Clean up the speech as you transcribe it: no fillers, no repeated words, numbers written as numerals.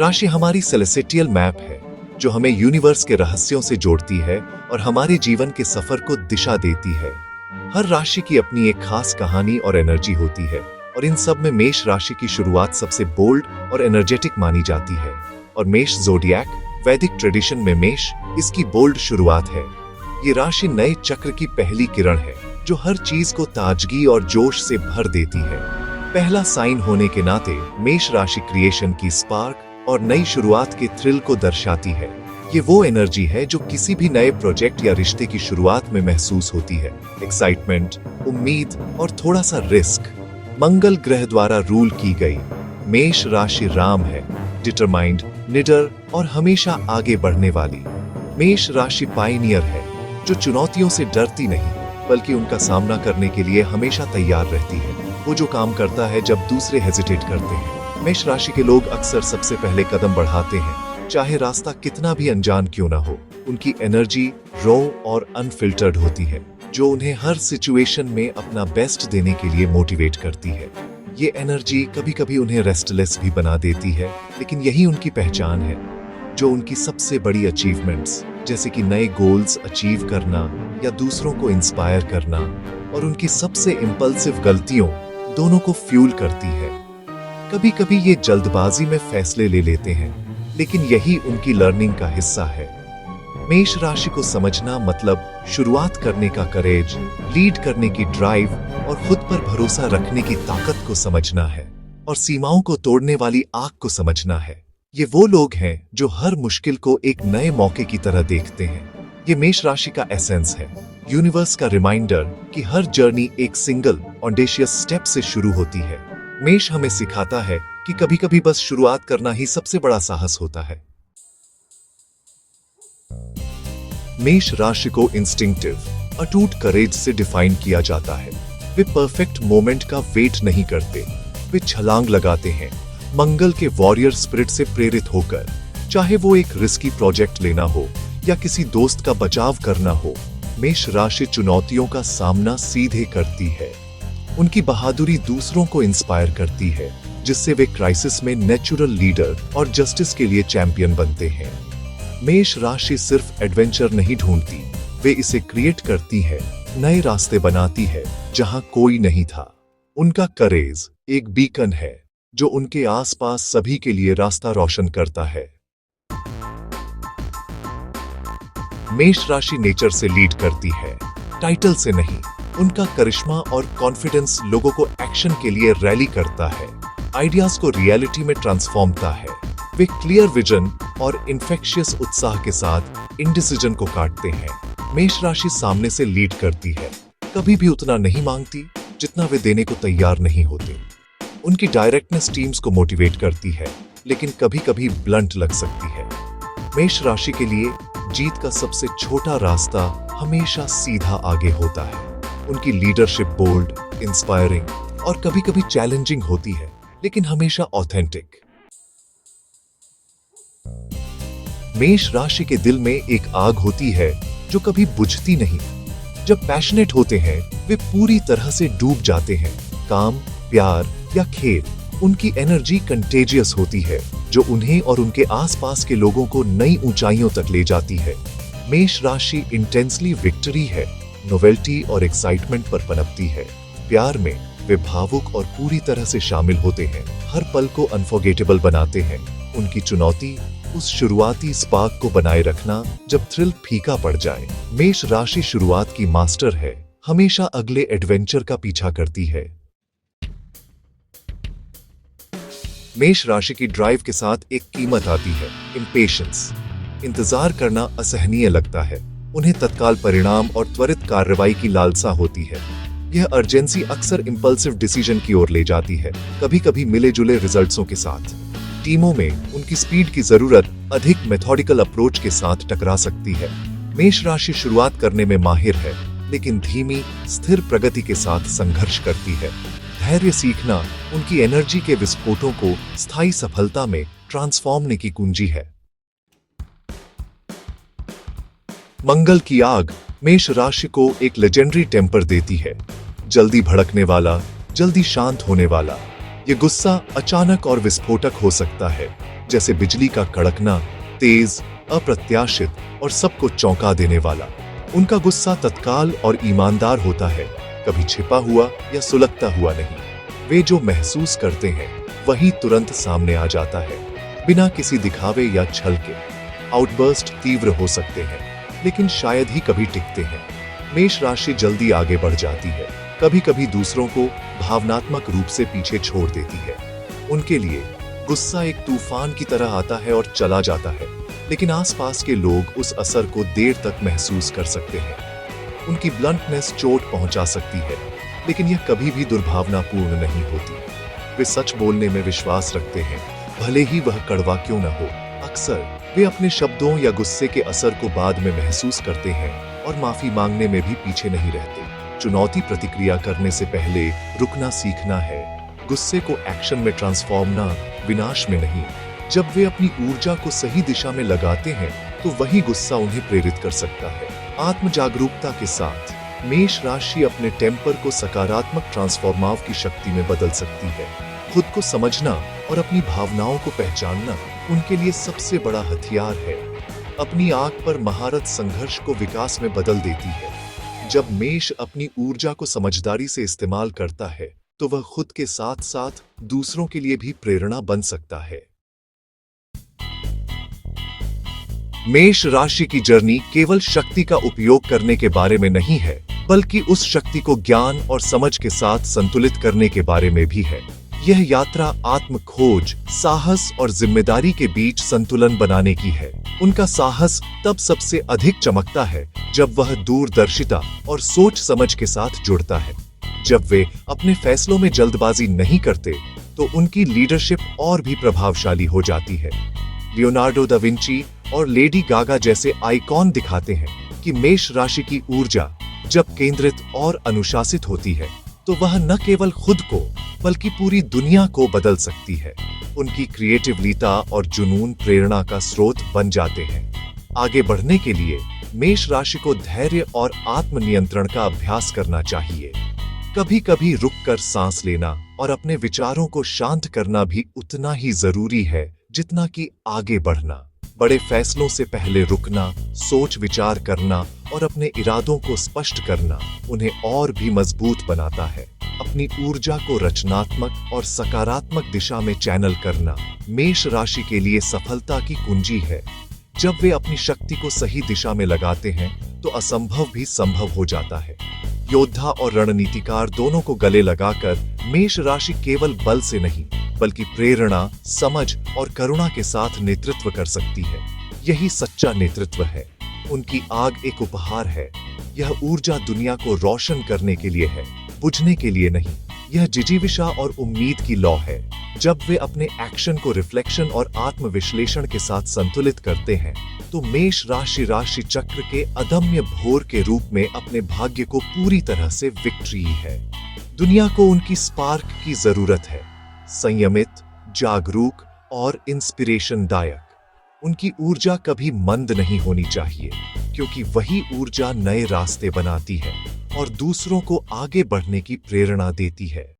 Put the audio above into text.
राशि हमारी celestial map है जो हमें यूनिवर्स के रहस्यों से जोड़ती है और हमारे जीवन के सफर को दिशा देती है। हर राशि की अपनी एक खास कहानी और एनर्जी होती है और इन सब में मेष राशि की शुरुआत सबसे बोल्ड और एनर्जेटिक मानी जाती है। और मेष ज़ोडिएक वैदिक ट्रेडिशन में मेष इसकी बोल्ड शुरुआत है। ये राशि नए चक्र की पहली किरण है जो हर चीज को ताजगी और जोश से भर देती है। पहला साइन होने के नाते मेष राशि क्रिएशन की स्पार्क और नई शुरुआत के थ्रिल को दर्शाती है। ये वो एनर्जी है जो किसी भी नए प्रोजेक्ट या रिश्ते की शुरुआत में महसूस होती है। एक्साइटमेंट, उम्मीद और थोड़ा सा रिस्क। मंगल ग्रह द्वारा रूल की गई मेष राशि राम है, डिटरमाइंड, निडर और हमेशा आगे बढ़ने वाली। मेष राशि पायनियर है जो चुनौतियों से डरती नहीं बल्कि उनका सामना करने के लिए हमेशा तैयार रहती है। वो जो काम करता है जब दूसरे हेजिटेट करते हैं। मेष राशि के लोग अक्सर सबसे पहले कदम बढ़ाते हैं, चाहे रास्ता कितना भी अनजान क्यों ना हो। उनकी एनर्जी रॉ और अनफिल्टर्ड होती है जो उन्हें हर सिचुएशन में अपना बेस्ट देने के लिए मोटिवेट करती है। ये एनर्जी कभी कभी उन्हें रेस्टलेस भी बना देती है, लेकिन यही उनकी पहचान है। जो उनकी सबसे बड़ी अचीवमेंट्स जैसे कि नए गोल्स अचीव करना या दूसरों को इंस्पायर करना और उनकी सबसे इंपल्सिव गलतियों दोनों को फ्यूल करती है। कभी कभी ये जल्दबाजी में फैसले ले लेते हैं, लेकिन यही उनकी लर्निंग का हिस्सा है। मेष राशि को समझना मतलब शुरुआत करने का करेज, लीड करने की ड्राइव और खुद पर भरोसा रखने की ताकत को समझना है और सीमाओं को तोड़ने वाली आग को समझना है। ये वो लोग हैं जो हर मुश्किल को एक नए मौके की तरह देखते हैं। ये मेष राशि का एसेंस है, यूनिवर्स का रिमाइंडर कि हर जर्नी एक सिंगल ऑडेशियस स्टेप से शुरू होती है। मेष हमें सिखाता है कि कभी कभी बस शुरुआत करना ही सबसे बड़ा साहस होता है। मेष राशि को इंस्टिंक्टिव, अटूट करेज से डिफाइन किया जाता है। वे परफेक्ट मोमेंट का वेट नहीं करते, वे छलांग लगाते हैं मंगल के वॉरियर स्पिरिट से प्रेरित होकर। चाहे वो एक रिस्की प्रोजेक्ट लेना हो या किसी दोस्त का बचाव करना हो, मेष राशि चुनौतियों का सामना सीधे करती है। उनकी बहादुरी दूसरों को इंस्पायर करती है, जिससे वे क्राइसिस में नेचुरल लीडर और जस्टिस के लिए चैंपियन बनते हैं। मेष राशि सिर्फ एडवेंचर नहीं ढूंढती, वे इसे क्रिएट करती है, नए रास्ते बनाती है जहां कोई नहीं था। उनका करेज एक बीकन है जो उनके आसपास सभी के लिए रास्ता रोशन करता है। मेष राशि नेचर से लीड करती है, टाइटल से नहीं। उनका करिश्मा और कॉन्फिडेंस लोगों को एक्शन के लिए रैली करता है, आइडियाज को रियलिटी में ट्रांसफॉर्मता है। वे क्लियर विजन और इन्फेक्शियस उत्साह के साथ इंडिसीजन को काटते हैं। मेष राशि सामने से लीड करती है, कभी भी उतना नहीं मांगती जितना वे देने को तैयार नहीं होते। उनकी डायरेक्टनेस टीम्स को मोटिवेट करती है, लेकिन कभी कभी ब्लंट लग सकती है। मेष राशि के लिए जीत का सबसे छोटा रास्ता हमेशा सीधा आगे होता है। उनकी लीडरशिप बोल्ड, इंस्पायरिंग और कभी कभी चैलेंजिंग होती है, लेकिन हमेशा ऑथेंटिक। मेष राशि के दिल में एक आग होती है जो कभी बुझती नहीं। जब पैशनेट होते हैं, वे पूरी तरह से डूब जाते हैं। काम, प्यार या खेल, उनकी एनर्जी कंटेजियस होती है जो उन्हें और उनके आसपास के लोगों को नई ऊंचाइयों तक ले जाती है। मेष राशि इंटेंसली विक्ट्री है, नोवेल्टी और एक्साइटमेंट पर पनपती है। प्यार में वे भावुक और पूरी तरह से शामिल होते हैं, हर पल को अनफॉरगेटेबल बनाते हैं। उनकी चुनौती उस शुरुआती स्पार्क को बनाए रखना जब थ्रिल फीका पड़ जाए। मेष राशि शुरुआत की मास्टर है, हमेशा अगले एडवेंचर का पीछा करती है। मेष राशि की ड्राइव के साथ एक कीमत आती है, इम्पेशंस। इंतजार करना असहनीय लगता है। उन्हें तत्काल परिणाम और त्वरित कार्रवाई की लालसा होती है। यह अर्जेंसी अक्सर इंपल्सिव डिसीजन की ओर ले जाती है, कभी कभी मिले जुले रिजल्ट्सों के साथ। टीमों में उनकी स्पीड की जरूरत अधिक मेथोडिकल अप्रोच के साथ टकरा सकती है। मेष राशि शुरुआत करने में माहिर है, लेकिन धीमी, स्थिर प्रगति के साथ संघर्ष करती है। धैर्य सीखना उनकी एनर्जी के विस्फोटों को स्थायी सफलता में ट्रांसफॉर्मने की कुंजी है। मंगल की आग मेष राशि को एक लेजेंडरी टेम्पर देती है, जल्दी भड़कने वाला, जल्दी शांत होने वाला। ये गुस्सा अचानक और विस्फोटक हो सकता है, जैसे बिजली का कड़कना, तेज, अप्रत्याशित और सबको चौंका देने वाला। उनका गुस्सा तत्काल और ईमानदार होता है, कभी छिपा हुआ या सुलगता हुआ नहीं। वे जो महसूस करते हैं वही तुरंत सामने आ जाता है, बिना किसी दिखावे या छल के। आउटबर्स्ट तीव्र हो सकते हैं, लेकिन शायद ही कभी टिकते हैं। मेष राशि जल्दी आगे बढ़ जाती है, कभी कभी दूसरों को भावनात्मक रूप से पीछे छोड़ देती है। उनके लिए गुस्सा एक तूफान की तरह आता है और चला जाता है, लेकिन आसपास के लोग उस असर को देर तक महसूस कर सकते हैं। उनकी ब्लंटनेस चोट पहुंचा सकती है, लेकिन यह कभी भी दुर्भावनापूर्ण नहीं होती। वे सच बोलने में विश्वास रखते हैं, भले ही वह कड़वा क्यों न हो। अक्सर वे अपने शब्दों या गुस्से के असर को बाद में महसूस करते हैं और माफी मांगने में भी पीछे नहीं रहते। चुनौती प्रतिक्रिया करने से पहले रुकना सीखना है, गुस्से को एक्शन में ट्रांसफॉर्म ना, विनाश में नहीं। जब वे अपनी ऊर्जा को सही दिशा में लगाते हैं तो वही गुस्सा उन्हें प्रेरित कर सकता है। आत्म जागरूकता के साथ मेष राशि अपने टेम्पर को सकारात्मक ट्रांसफॉर्माव की शक्ति में बदल सकती है। खुद को समझना और अपनी भावनाओं को पहचानना उनके लिए सबसे बड़ा हथियार है। अपनी आंख पर महारत संघर्ष को विकास में बदल देती है। जब मेष अपनी ऊर्जा को समझदारी से इस्तेमाल करता है तो वह खुद के साथ साथ दूसरों के लिए भी प्रेरणा बन सकता है। मेष राशि की जर्नी केवल शक्ति का उपयोग करने के बारे में नहीं है, बल्कि उस शक्ति को ज्ञान और समझ के साथ संतुलित करने के बारे में भी है। यह यात्रा आत्म खोज, साहस और जिम्मेदारी के बीच संतुलन बनाने की है। उनका साहस तब सबसे अधिक चमकता है जब वह दूरदर्शिता और सोच समझ के साथ जुड़ता है। जब वे अपने फैसलों में जल्दबाजी नहीं करते तो उनकी लीडरशिप और भी प्रभावशाली हो जाती है। लियोनार्डो दा विंची और लेडी गागा जैसे आइकॉन दिखाते हैं कि मेष राशि की ऊर्जा जब केंद्रित और अनुशासित होती है तो वह न केवल खुद को बल्कि पूरी दुनिया को बदल सकती है। उनकी क्रिएटिवलिटी और जुनून प्रेरणा का स्रोत बन जाते हैं। आगे बढ़ने के लिए मेष राशि को धैर्य और आत्मनियंत्रण का अभ्यास करना चाहिए। कभी कभी रुककर सांस लेना और अपने विचारों को शांत करना भी उतना ही जरूरी है जितना कि आगे बढ़ना। बड़े फैसलों से पहले रुकना, सोच विचार करना और अपने इरादों को स्पष्ट करना उन्हें और भी मजबूत बनाता है। अपनी ऊर्जा को रचनात्मक और सकारात्मक दिशा में चैनल करना मेष राशि के लिए सफलता की कुंजी है। जब वे अपनी शक्ति को सही दिशा में लगाते हैं तो असंभव भी संभव हो जाता है। योद्धा और रणनीतिकार दोनों को गले लगाकर मेष राशि केवल बल से नहीं बल्कि प्रेरणा, समझ और करुणा के साथ नेतृत्व कर सकती है। यही सच्चा नेतृत्व है। उनकी आग एक उपहार है। यह ऊर्जा दुनिया को रोशन करने के लिए है, बुझने के लिए नहीं। यह जिजीविषा और उम्मीद की लौ है। जब वे अपने एक्शन को रिफ्लेक्शन और आत्मविश्लेषण के साथ संतुलित करते हैं तो मेष राशि चक्र के अदम्य भोर के रूप में अपने भाग्य को पूरी तरह से विक्ट्री है। दुनिया को उनकी स्पार्क की जरूरत है, संयमित, जागरूक और इंस्पिरेशन दायक। उनकी ऊर्जा कभी मंद नहीं होनी चाहिए, क्योंकि वही ऊर्जा नए रास्ते बनाती है और दूसरों को आगे बढ़ने की प्रेरणा देती है।